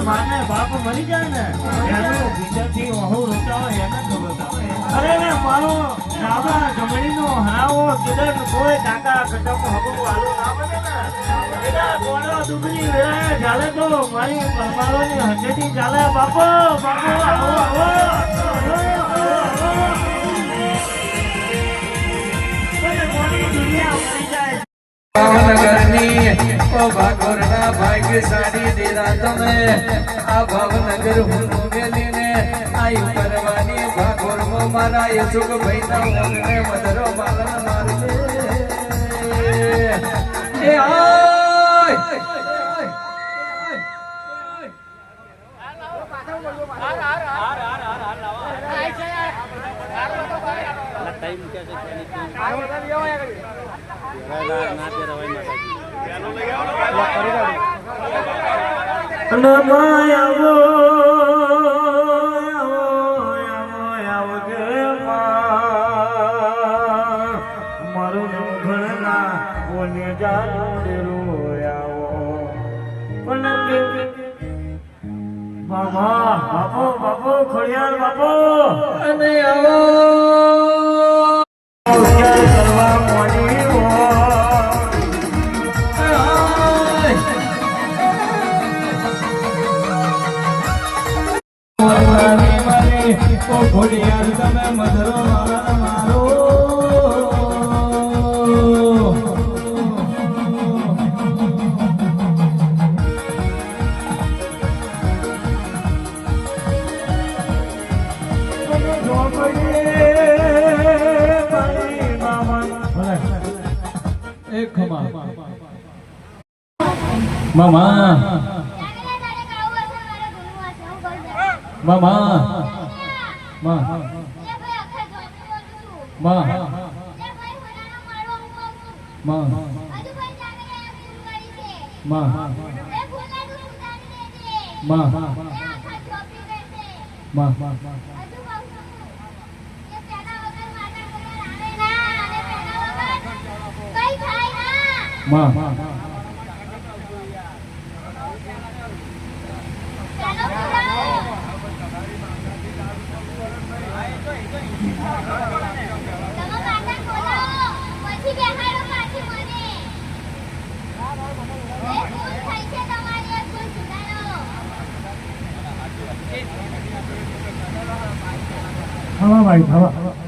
માને બાપ મરી જાય ને એનો ભીતરથી વહુ રોતા હોય એને ખબર. અરે ને મારો દાદા જમણીનો હરાવો કિદન કોઈ કાકા કટકો હબકો આલો ના બને ને એના કોણો દુબળી વેળાએ ચાલે તો મારી પરમારોની હંડેથી ચાલે. બાપો બાપો આવો આવો દુનિયા મરી જાય. ભાવનગરની ઓ ભાગોરના ભાગ્યશાળી દેરા તમે આ ભાવનગર હું મેલીને આયુ કરવાની ભાગોરમાં મારા યશુક ભાઈના મનને મધરો માલન મારજે. એ આય બાપો બાપો ખોડિયાર બાપો અને આવો કરવા મોડી ઘોડિયાર તમે મધરો મારા મારો મામા મામા માં માં માં માં માં ભાઈ